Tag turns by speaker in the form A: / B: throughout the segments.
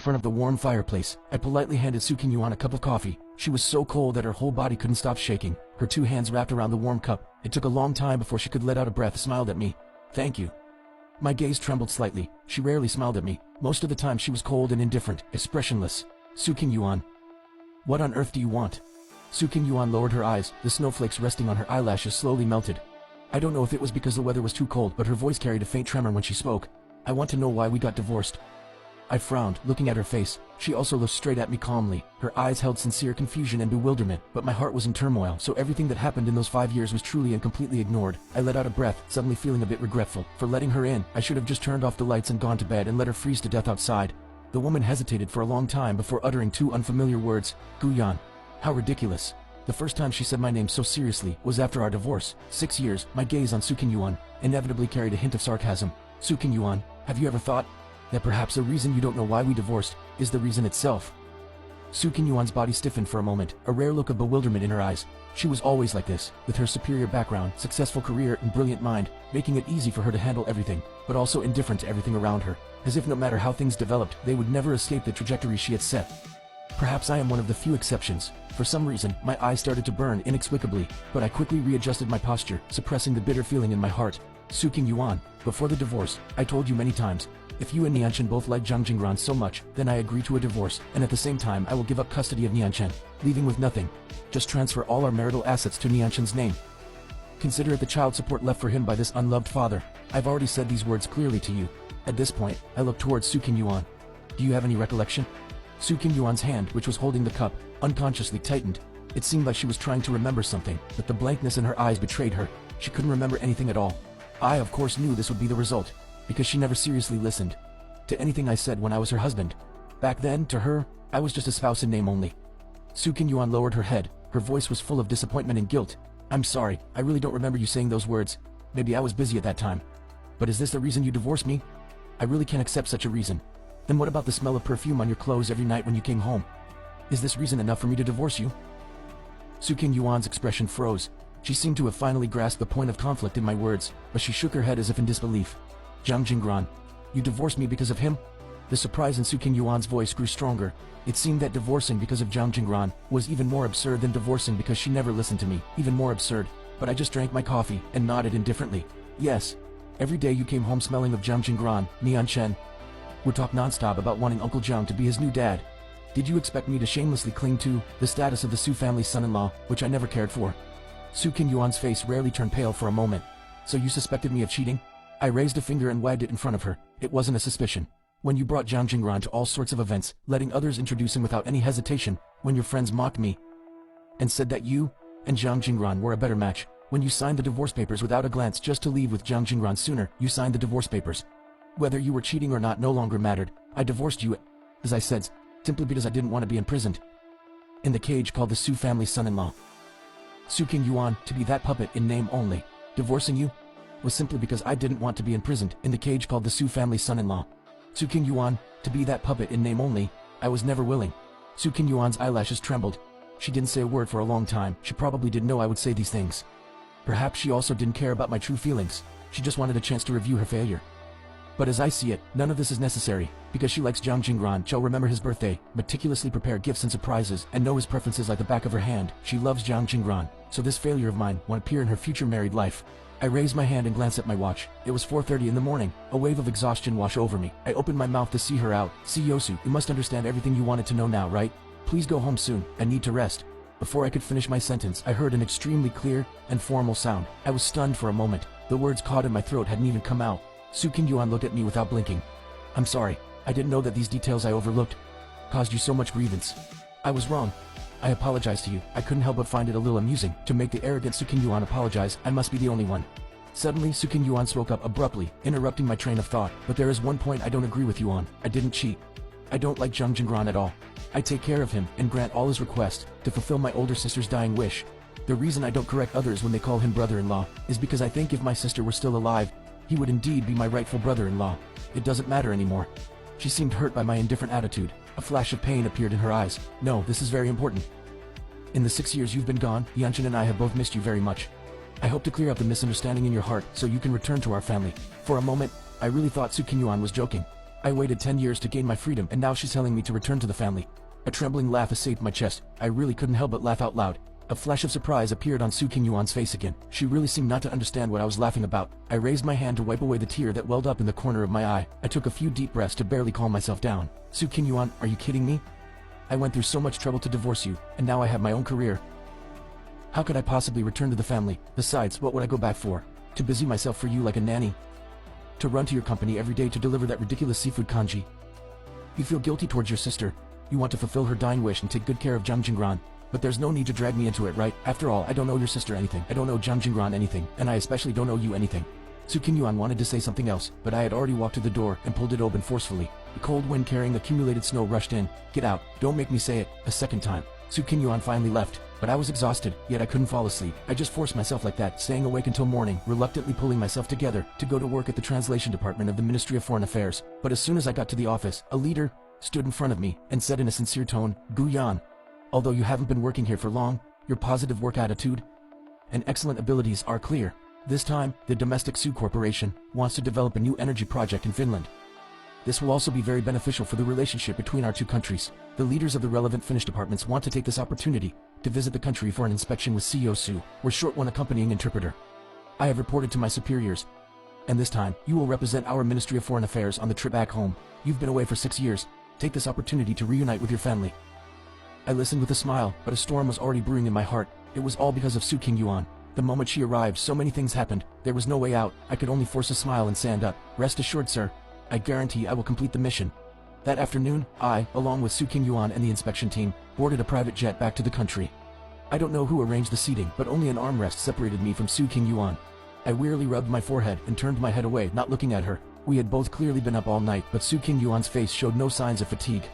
A: In front of the warm fireplace, I politely handed Su Qingyuan a cup of coffee. She was so cold that her whole body couldn't stop shaking, her two hands wrapped around the warm cup. It took a long time before she could let out a breath, smiled at me. "Thank you." My gaze trembled slightly. She rarely smiled at me. Most of the time she was cold and indifferent, expressionless. "Su Qingyuan, what on earth do you want?" Su Qingyuan lowered her eyes, the snowflakes resting on her eyelashes slowly melted. I don't know if it was because the weather was too cold, but her voice carried a faint tremor when she spoke. "I want to know why we got divorced." I frowned, looking at her face. She also looked straight at me calmly. Her eyes held sincere confusion and bewilderment, but my heart was in turmoil, so everything that happened in those 5 years was truly and completely ignored. I let out a breath, suddenly feeling a bit regretful. For letting her in, I should have just turned off the lights and gone to bed and let her freeze to death outside. The woman hesitated for a long time before uttering two unfamiliar words. "Guyan." How ridiculous. The first time she said my name so seriously was after our divorce. 6 years, my gaze on Su Qingyuan inevitably carried a hint of sarcasm. "Su Qingyuan, have you ever thought that perhaps the reason you don't know why we divorced is the reason itself?" Su Qingyuan's body stiffened for a moment, a rare look of bewilderment in her eyes. She was always like this, with her superior background, successful career, and brilliant mind, making it easy for her to handle everything, but also indifferent to everything around her, as if no matter how things developed, they would never escape the trajectory she had set. Perhaps I am one of the few exceptions. For some reason, my eyes started to burn inexplicably, but I quickly readjusted my posture, suppressing the bitter feeling in my heart. "Su Qingyuan, before the divorce, I told you many times, if you and Nianchen both like Zhang Jingran so much, then I agree to a divorce, and at the same time I will give up custody of Nianchen, leaving with nothing. Just transfer all our marital assets to Nianchen's name. Consider it the child support left for him by this unloved father. I've already said these words clearly to you." At this point, I looked towards Su Qingyuan. "Do you have any recollection?" Su Qingyuan's hand, which was holding the cup, unconsciously tightened. It seemed like she was trying to remember something, but the blankness in her eyes betrayed her. She couldn't remember anything at all. I, of course, knew this would be the result, because she never seriously listened to anything I said when I was her husband. Back then, to her, I was just a spouse in name only. Su Qingyuan lowered her head. Her voice was full of disappointment and guilt. "I'm sorry, I really don't remember you saying those words. Maybe I was busy at that time. But is this the reason you divorced me? I really can't accept such a reason. Then what about the smell of perfume on your clothes every night when you came home? Is this reason enough for me to divorce you?" Su Qingyuan's expression froze. She seemed to have finally grasped the point of conflict in my words, but she shook her head as if in disbelief. "Zhang Jingran, you divorced me because of him?" The surprise in Su Qingyuan's voice grew stronger. It seemed that divorcing because of Zhang Jingran was even more absurd than divorcing because she never listened to me. Even more absurd. But I just drank my coffee and nodded indifferently. "Yes. Every day you came home smelling of Zhang Jingran, Nianchen would talk nonstop about wanting Uncle Zhang to be his new dad. Did you expect me to shamelessly cling to the status of the Su family's son-in-law, which I never cared for?" Su Qingyuan's face rarely turned pale for a moment. "So you suspected me of cheating?" I raised a finger and wagged it in front of her. "It wasn't a suspicion. When you brought Zhang Jingran to all sorts of events, letting others introduce him without any hesitation, when your friends mocked me and said that you and Zhang Jingran were a better match, when you signed the divorce papers without a glance just to leave with Zhang Jingran sooner, you signed the divorce papers. Whether you were cheating or not no longer mattered. I divorced you, as I said, simply because I didn't want to be imprisoned in the cage called the Su family's son-in-law. Su Qingyuan, to be that puppet in name only. Divorcing you was simply because I didn't want to be imprisoned in the cage called the Su family's son-in-law. Su Qingyuan, to be that puppet in name only, I was never willing." Su Qingyuan's eyelashes trembled. She didn't say a word for a long time. She probably didn't know I would say these things. Perhaps she also didn't care about my true feelings. She just wanted a chance to review her failure. But as I see it, none of this is necessary, because she likes Zhang Jingran. She'll remember his birthday, meticulously prepare gifts and surprises, and know his preferences like the back of her hand. She loves Zhang Jingran, so this failure of mine won't appear in her future married life. I raised my hand and glanced at my watch. It was 4:30 in the morning. A wave of exhaustion washed over me. I opened my mouth to see her out. "See, Yosu, you must understand everything you wanted to know now, right? Please go home soon. I need to rest." Before I could finish my sentence, I heard an extremely clear and formal sound. I was stunned for a moment. The words caught in my throat hadn't even come out. Su Qingyuan looked at me without blinking. "I'm sorry. I didn't know that these details I overlooked caused you so much grievance. I was wrong. I apologize to you." I couldn't help but find it a little amusing. To make the arrogant Su Qingyuan apologize, I must be the only one. Suddenly, Su Qingyuan spoke up abruptly, interrupting my train of thought. "But there is one point I don't agree with you on. I didn't cheat. I don't like Zhang Jingran at all. I take care of him and grant all his requests to fulfill my older sister's dying wish. The reason I don't correct others when they call him brother-in-law is because I think if my sister were still alive, he would indeed be my rightful brother-in-law. It doesn't matter anymore." She seemed hurt by my indifferent attitude. A flash of pain appeared in her eyes. "No, this is very important. In the 6 years you've been gone, Nianchen and I have both missed you very much. I hope to clear up the misunderstanding in your heart so you can return to our family." For a moment, I really thought Su Qingyuan was joking. I waited 10 years to gain my freedom and now she's telling me to return to the family. A trembling laugh escaped my chest. I really couldn't help but laugh out loud. A flash of surprise appeared on Su Qingyuan's face again. She really seemed not to understand what I was laughing about. I raised my hand to wipe away the tear that welled up in the corner of my eye. I took a few deep breaths to barely calm myself down. Su Qingyuan, are you kidding me? I went through so much trouble to divorce you, and now I have my own career. How could I possibly return to the family? Besides, what would I go back for? To busy myself for you like a nanny? To run to your company every day to deliver that ridiculous seafood kanji? You feel guilty towards your sister. You want to fulfill her dying wish and take good care of Zhang Jingran. But there's no need to drag me into it, right? After all, I don't know your sister anything. I don't know Zhang Jingran anything. And I especially don't know you anything. Su Qingyuan wanted to say something else, but I had already walked to the door and pulled it open forcefully. The cold wind carrying accumulated snow rushed in. Get out. Don't make me say it a second time. Su Qingyuan finally left, but I was exhausted, yet I couldn't fall asleep. I just forced myself like that, staying awake until morning, reluctantly pulling myself together to go to work at the translation department of the Ministry of Foreign Affairs. But as soon as I got to the office, a leader stood in front of me and said in a sincere tone, Gu Yan, although you haven't been working here for long, your positive work attitude and excellent abilities are clear. This time, the Domestic Su Corporation wants to develop a new energy project in Finland. This will also be very beneficial for the relationship between our two countries. The leaders of the relevant Finnish departments want to take this opportunity to visit the country for an inspection with CEO Su, or short one accompanying interpreter. I have reported to my superiors, and this time, you will represent our Ministry of Foreign Affairs on the trip back home. You've been away for 6 years. Take this opportunity to reunite with your family. I listened with a smile, but a storm was already brewing in my heart. It was all because of Su Qingyuan. The moment she arrived, so many things happened. There was no way out. I could only force a smile and stand up. Rest assured, sir. I guarantee I will complete the mission. That afternoon, I, along with Su Qingyuan and the inspection team, boarded a private jet back to the country. I don't know who arranged the seating, but only an armrest separated me from Su Qingyuan. I wearily rubbed my forehead and turned my head away, not looking at her. We had both clearly been up all night, but Su Qingyuan's face showed no signs of fatigue.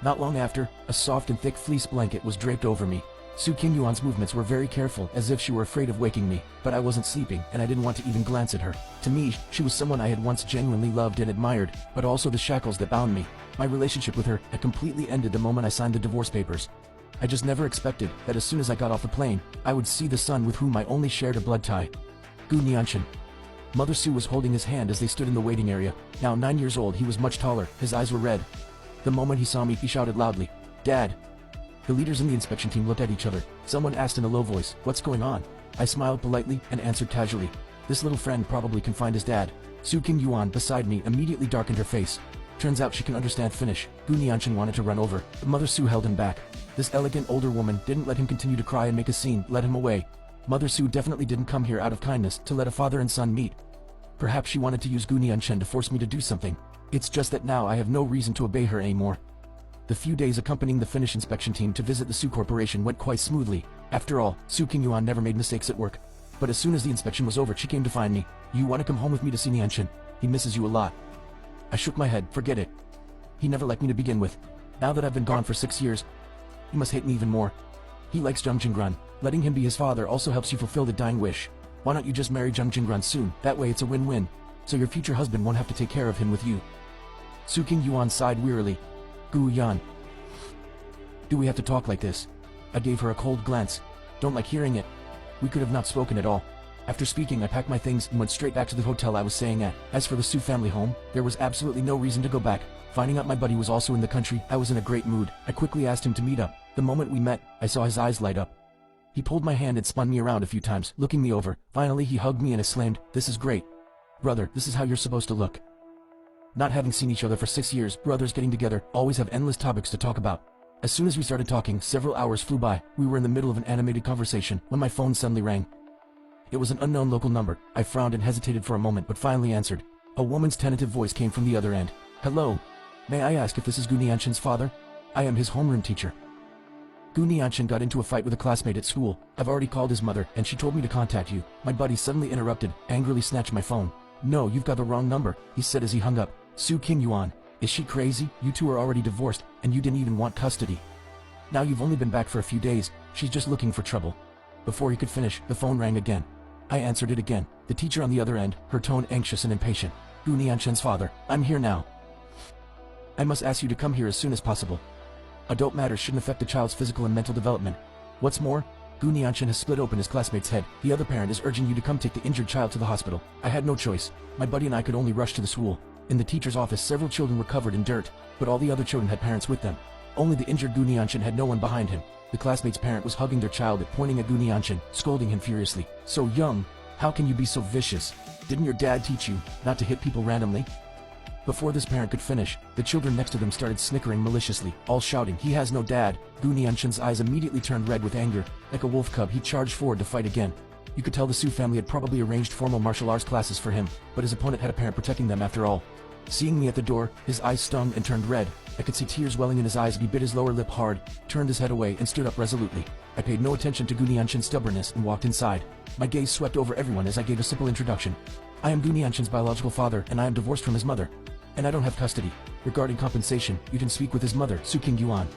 A: Not long after, a soft and thick fleece blanket was draped over me. Su Qingyuan's movements were very careful, as if she were afraid of waking me, but I wasn't sleeping, and I didn't want to even glance at her. To me, she was someone I had once genuinely loved and admired, but also the shackles that bound me. My relationship with her had completely ended the moment I signed the divorce papers. I just never expected that as soon as I got off the plane, I would see the son with whom I only shared a blood tie. Gu Nianshan. Mother Su was holding his hand as they stood in the waiting area. Now 9 years old, he was much taller, his eyes were red. The moment he saw me, he shouted loudly, "Dad!" The leaders in the inspection team looked at each other. Someone asked in a low voice, "What's going on?" I smiled politely and answered casually, "This little friend probably can find his dad." Su Qingyuan beside me immediately darkened her face. Turns out she can understand Finnish. Gu Nianshan wanted to run over, but Mother Su held him back. This elegant older woman didn't let him continue to cry and make a scene, led him away. Mother Su definitely didn't come here out of kindness to let a father and son meet. Perhaps she wanted to use Gu Nianshan to force me to do something. It's just that now I have no reason to obey her anymore. The few days accompanying the Finnish inspection team to visit the Su Corporation went quite smoothly. After all, Su Qingyuan never made mistakes at work. But as soon as the inspection was over, she came to find me. "You want to come home with me to see Nianshan? He misses you a lot." I shook my head. Forget it. He never liked me to begin with. Now that I've been gone for 6 years, he must hate me even more. He likes Zhang Jingran. Letting him be his father also helps you fulfill the dying wish. Why don't you just marry Zhang Jingran soon? That way it's a win-win. So your future husband won't have to take care of him with you. Su Qingyuan sighed wearily. Gu Yan. Do we have to talk like this? I gave her a cold glance. Don't like hearing it. We could have not spoken at all. After speaking, I packed my things and went straight back to the hotel I was staying at. As for the Su family home, there was absolutely no reason to go back. Finding out my buddy was also in the country, I was in a great mood. I quickly asked him to meet up. The moment we met, I saw his eyes light up. He pulled my hand and spun me around a few times, looking me over. Finally, he hugged me and exclaimed, "This is great. Brother, this is how you're supposed to look." Not having seen each other for 6 years, brothers getting together always have endless topics to talk about. As soon as we started talking, several hours flew by. We were in the middle of an animated conversation when my phone suddenly rang. It was an unknown local number. I frowned and hesitated for a moment, but finally answered. A woman's tentative voice came from the other end. "Hello. May I ask if this is Gu Nianshan's father? I am his homeroom teacher." Gu Nianshan got into a fight with a classmate at school. I've already called his mother, and she told me to contact you. My buddy suddenly interrupted, angrily snatched my phone. "No, you've got the wrong number," he said as he hung up. "Su Qingyuan. Is she crazy? You two are already divorced, and you didn't even want custody. Now you've only been back for a few days. She's just looking for trouble." Before he could finish, the phone rang again. I answered it again. The teacher on the other end, her tone anxious and impatient. "Gu Nianshan's father, I'm here now. I must ask you to come here as soon as possible. Adult matters shouldn't affect the child's physical and mental development. What's more, Gu Nianshan has split open his classmate's head. The other parent is urging you to come take the injured child to the hospital." I had no choice. My buddy and I could only rush to the school. In the teacher's office, several children were covered in dirt, but all the other children had parents with them. Only the injured Gu Nianshan had no one behind him. The classmate's parent was hugging their child and pointing at Gu Nianshan, scolding him furiously. "So young, how can you be so vicious? Didn't your dad teach you not to hit people randomly?" Before this parent could finish, the children next to them started snickering maliciously, all shouting, "He has no dad!" Gu Nianshan's eyes immediately turned red with anger. Like a wolf cub, he charged forward to fight again. You could tell the Su family had probably arranged formal martial arts classes for him, but his opponent had a parent protecting them after all. Seeing me at the door, his eyes stung and turned red. I could see tears welling in his eyes, and he bit his lower lip hard, turned his head away, and stood up resolutely. I paid no attention to Gu Nianshan's stubbornness and walked inside. My gaze swept over everyone as I gave a simple introduction. "I am Gu Nianshan's biological father, and I am divorced from his mother. And I don't have custody. Regarding compensation, you can speak with his mother, Su Qingyuan."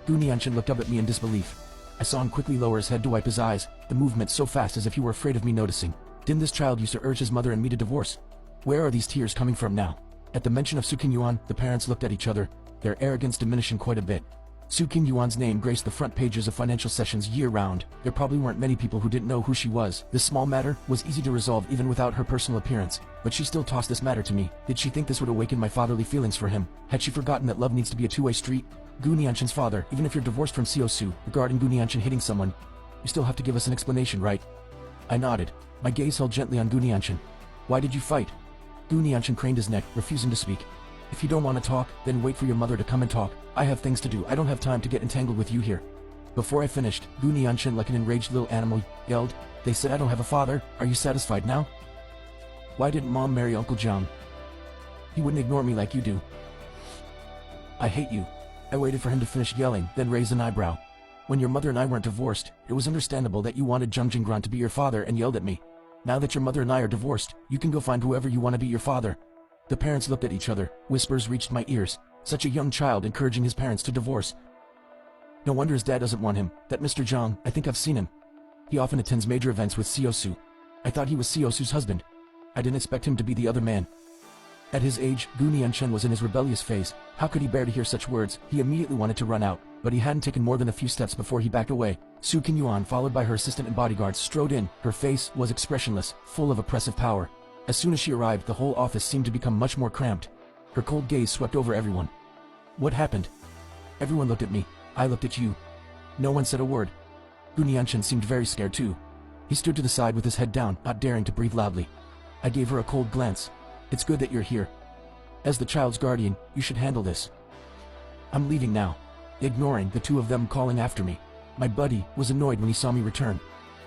A: Gu Nianshan looked up at me in disbelief. I saw him quickly lower his head to wipe his eyes, the movement so fast as if he were afraid of me noticing. Didn't this child used to urge his mother and me to divorce? Where are these tears coming from now? At the mention of Su Qingyuan, the parents looked at each other, their arrogance diminishing quite a bit. Su Qingyuan's name graced the front pages of financial sessions year-round. There probably weren't many people who didn't know who she was. This small matter was easy to resolve even without her personal appearance, but she still tossed this matter to me. Did she think this would awaken my fatherly feelings for him? Had she forgotten that love needs to be a two-way street? Gu Nianshan's father, even if you're divorced from Xiao Su, regarding Gu Nianshan hitting someone, you still have to give us an explanation, right? I nodded. My gaze held gently on Gu Nianshan. "Why did you fight?" Gu Nianshan craned his neck, refusing to speak. "If you don't want to talk, then wait for your mother to come and talk. I have things to do. I don't have time to get entangled with you here." Before I finished, Gu Nianshan, like an enraged little animal, yelled, "They said I don't have a father. Are you satisfied now? Why didn't Mom marry Uncle Jiang? He wouldn't ignore me like you do. I hate you." I waited for him to finish yelling, then raised an eyebrow. "When your mother and I weren't divorced, it was understandable that you wanted Jiang Jingran to be your father and yelled at me. Now that your mother and I are divorced, you can go find whoever you want to be your father." The parents looked at each other. Whispers reached my ears. Such a young child encouraging his parents to divorce. No wonder his dad doesn't want him. That Mr. Jiang, I think I've seen him. He often attends major events with Xiao Su. I thought he was Xiao Su's husband. I didn't expect him to be the other man. At his age, Gu Nianshan was in his rebellious phase. How could he bear to hear such words? He immediately wanted to run out, but he hadn't taken more than a few steps before he backed away. Su Qingyuan, followed by her assistant and bodyguards, strode in. Her face was expressionless, full of oppressive power. As soon as she arrived, the whole office seemed to become much more cramped. Her cold gaze swept over everyone. "What happened?" Everyone looked at me. I looked at you. No one said a word. Gu Nianshan seemed very scared too. He stood to the side with his head down, not daring to breathe loudly. I gave her a cold glance. "It's good that you're here. As the child's guardian, you should handle this. I'm leaving now." Ignoring the two of them calling after me, my buddy was annoyed when he saw me return.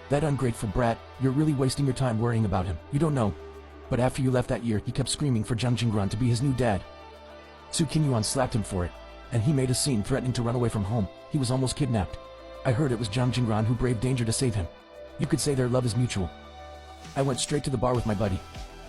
A: "That ungrateful brat, you're really wasting your time worrying about him. You don't know. But after you left that year, he kept screaming for Jiang Jingran to be his new dad. Su Qingyuan slapped him for it, and he made a scene threatening to run away from home. He was almost kidnapped. I heard it was Jiang Jingran who braved danger to save him. You could say their love is mutual." I went straight to the bar with my buddy.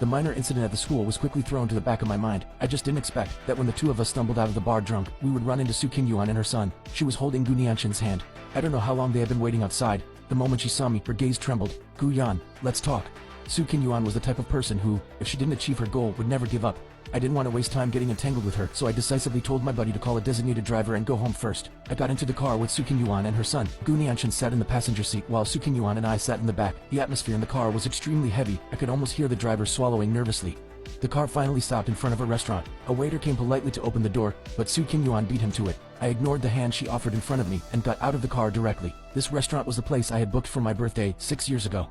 A: The minor incident at the school was quickly thrown to the back of my mind. I just didn't expect that when the two of us stumbled out of the bar drunk, we would run into Su Qingyuan and her son. She was holding Gu Nianshan's hand. I don't know how long they had been waiting outside. The moment she saw me, her gaze trembled. "Gu Yan, let's talk." Su Qingyuan was the type of person who, if she didn't achieve her goal, would never give up. I didn't want to waste time getting entangled with her, so I decisively told my buddy to call a designated driver and go home first. I got into the car with Su Qingyuan and her son. Gu Nianshan sat in the passenger seat while Su Qingyuan and I sat in the back. The atmosphere in the car was extremely heavy. I could almost hear the driver swallowing nervously. The car finally stopped in front of a restaurant. A waiter came politely to open the door, but Su Qingyuan beat him to it. I ignored the hand she offered in front of me and got out of the car directly. This restaurant was the place I had booked for my birthday 6 years ago.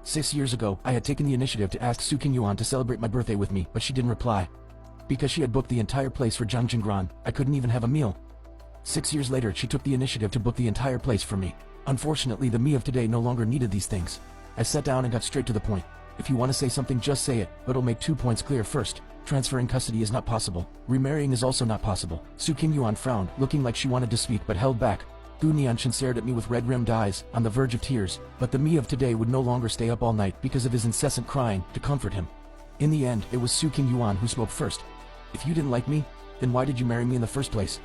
A: 6 years ago, I had taken the initiative to ask Su Qingyuan to celebrate my birthday with me, but she didn't reply. Because she had booked the entire place for Jiang Jingran, I couldn't even have a meal. 6 years later, she took the initiative to book the entire place for me. Unfortunately, the me of today no longer needed these things. I sat down and got straight to the point. If you want to say something, just say it, but it'll make 2 points clear. First, transferring custody is not possible. Remarrying is also not possible. Su Qingyuan frowned, looking like she wanted to speak but held back. Gu Nianshan stared at me with red-rimmed eyes, on the verge of tears, but the me of today would no longer stay up all night because of his incessant crying to comfort him. In the end, it was Su Qingyuan who spoke first. "If you didn't like me, then why did you marry me in the first place?"